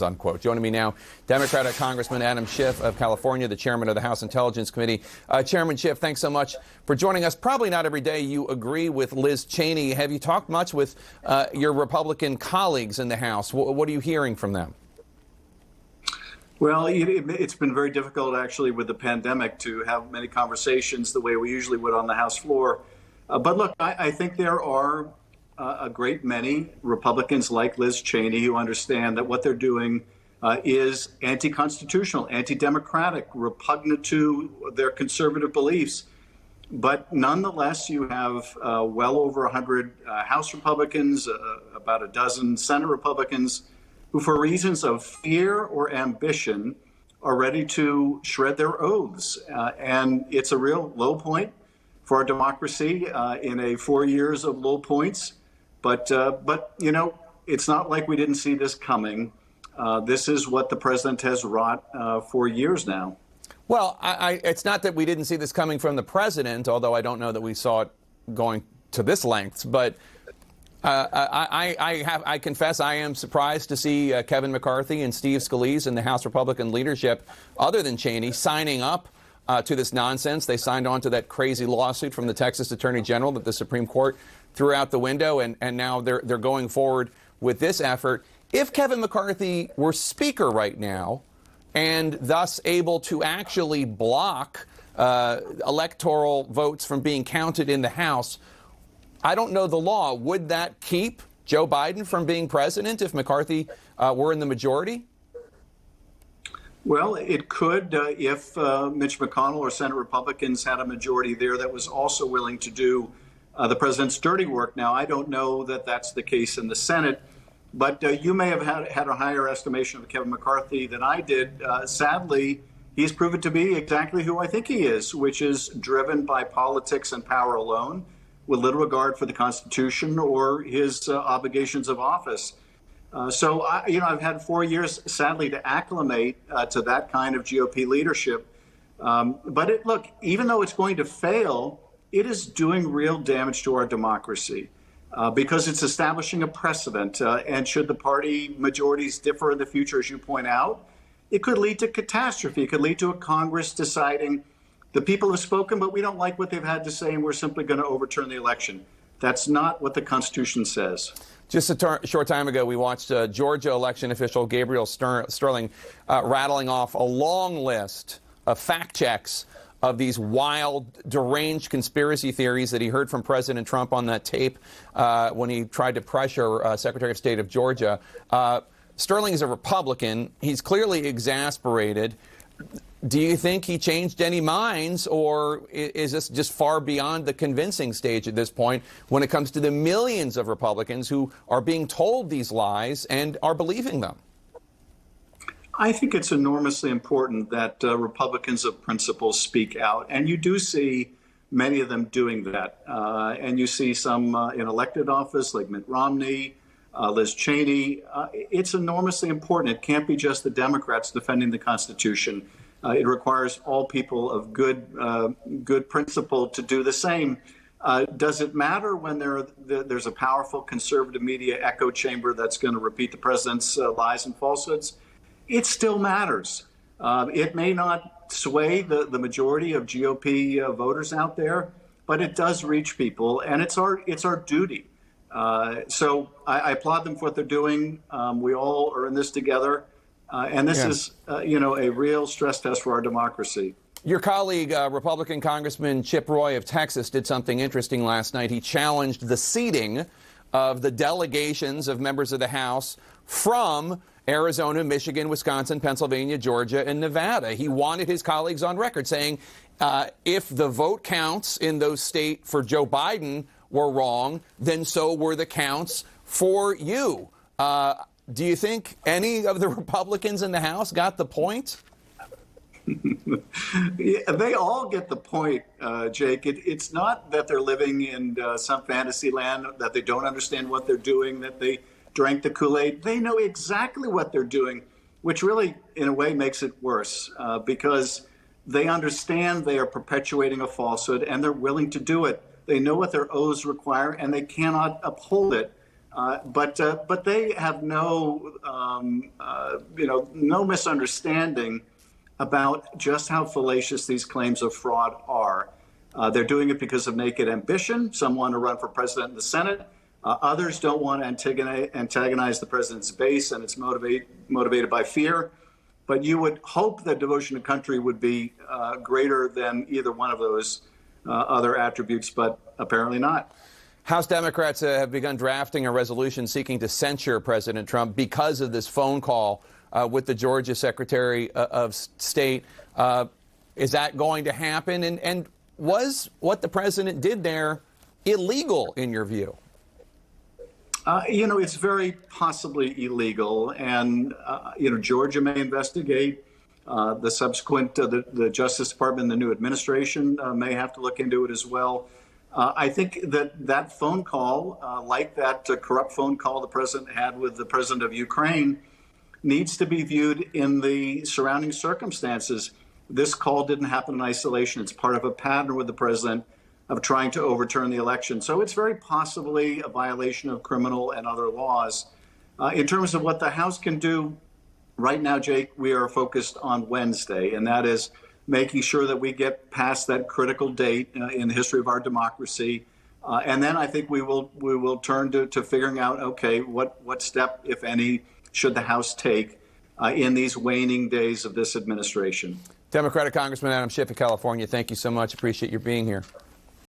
Republicans, unquote. Joining me now, Democratic Congressman Adam Schiff of California, the chairman of the House Intelligence Committee. Chairman Schiff, thanks so much for joining us. Probably not every day you agree with Liz Cheney. Have you talked much with your Republican colleagues in the House? What are you hearing from them? Well, it's been very difficult, actually, with the pandemic to have many conversations the way we usually would on the House floor. But look, I think there are a great many Republicans like Liz Cheney who understand that what they're doing is anti-constitutional, anti-democratic, repugnant to their conservative beliefs. But nonetheless, you have well over 100 House Republicans, about a dozen Senate Republicans, who for reasons of fear or ambition are ready to shred their oaths. And it's a real low point for our democracy in 4 years of low points. But you know, it's not like we didn't see this coming. This is what the president has wrought for years now. Well, it's not that we didn't see this coming from the president, although I don't know that we saw it going to this length. But I confess I am surprised to see Kevin McCarthy and Steve Scalise and the House Republican leadership, other than Cheney, signing up to this nonsense. They signed on to that crazy lawsuit from the Texas Attorney General that the Supreme Court threw out the window, and now they're going forward with this effort. If Kevin McCarthy were Speaker right now, and thus able to actually block electoral votes from being counted in the House, I don't know the law. Would that keep Joe Biden from being president if McCarthy were in the majority? Well, it could if Mitch McConnell or Senate Republicans had a majority there that was also willing to do the president's dirty work. Now, I don't know that that's the case in the Senate, but you may have had a higher estimation of Kevin McCarthy than I did. Sadly, he's proven to be exactly who I think he is, which is driven by politics and power alone, with little regard for the Constitution or his obligations of office. So I've had 4 years, sadly, to acclimate to that kind of GOP leadership. But look, even though it's going to fail, it is doing real damage to our democracy because it's establishing a precedent. And should the party majorities differ in the future, as you point out, it could lead to catastrophe. It could lead to a Congress deciding the people have spoken, but we don't like what they've had to say, and we're simply going to overturn the election. That's not what the Constitution says. Just a short time ago, we watched Georgia election official Gabriel Sterling rattling off a long list of fact checks of these wild, deranged conspiracy theories that he heard from President Trump on that tape when he tried to pressure Secretary of State of Georgia. Sterling is a Republican. He's clearly exasperated. Do you think he changed any minds, or is this just far beyond the convincing stage at this point when it comes to the millions of Republicans who are being told these lies and are believing them? I think it's enormously important that Republicans of principle speak out, and you do see many of them doing that. And you see some in elected office like Mitt Romney, Liz Cheney. It's enormously important. It can't be just the Democrats defending the Constitution. It requires all people of good principle to do the same. Does it matter when there's a powerful conservative media echo chamber that's going to repeat the president's lies and falsehoods? It still matters. It may not sway the majority of GOP voters out there, but it does reach people, and it's our duty. So I applaud them for what they're doing. We all are in this together. And this is, a real stress test for our democracy. Your colleague, Republican Congressman Chip Roy of Texas, did something interesting last night. He challenged the seating of the delegations of members of the House from Arizona, Michigan, Wisconsin, Pennsylvania, Georgia, and Nevada. He wanted his colleagues on record saying if the vote counts in those states for Joe Biden were wrong, then so were the counts for you. Do you think any of the Republicans in the House got the point? Yeah, they all get the point, Jake. It's not that they're living in some fantasy land, that they don't understand what they're doing, that they drank the Kool-Aid. They know exactly what they're doing, which really, in a way, makes it worse because they understand they are perpetuating a falsehood and they're willing to do it. They know what their oaths require and they cannot uphold it. But they have no no misunderstanding about just how fallacious these claims of fraud are. They're doing it because of naked ambition. Some want to run for president in the Senate. Others don't want to antagonize the president's base, and it's motivated by fear. But you would hope that devotion to country would be greater than either one of those other attributes, but apparently not. House Democrats have begun drafting a resolution seeking to censure President Trump because of this phone call with the Georgia Secretary of State. Is that going to happen? And was what the president did there illegal in your view? It's very possibly illegal. And, Georgia may investigate. The subsequent, the Justice Department and the new administration may have to look into it as well. I think that phone call, like that corrupt phone call the president had with the president of Ukraine, needs to be viewed in the surrounding circumstances. This call didn't happen in isolation. It's part of a pattern with the president of trying to overturn the election. So it's very possibly a violation of criminal and other laws. In terms of what the House can do right now, Jake, we are focused on Wednesday, and that is making sure that we get past that critical date in the history of our democracy. And then I think we will turn to figuring out, okay, what step, if any, should the House take in these waning days of this administration. Democratic Congressman Adam Schiff of California, thank you so much. Appreciate your being here.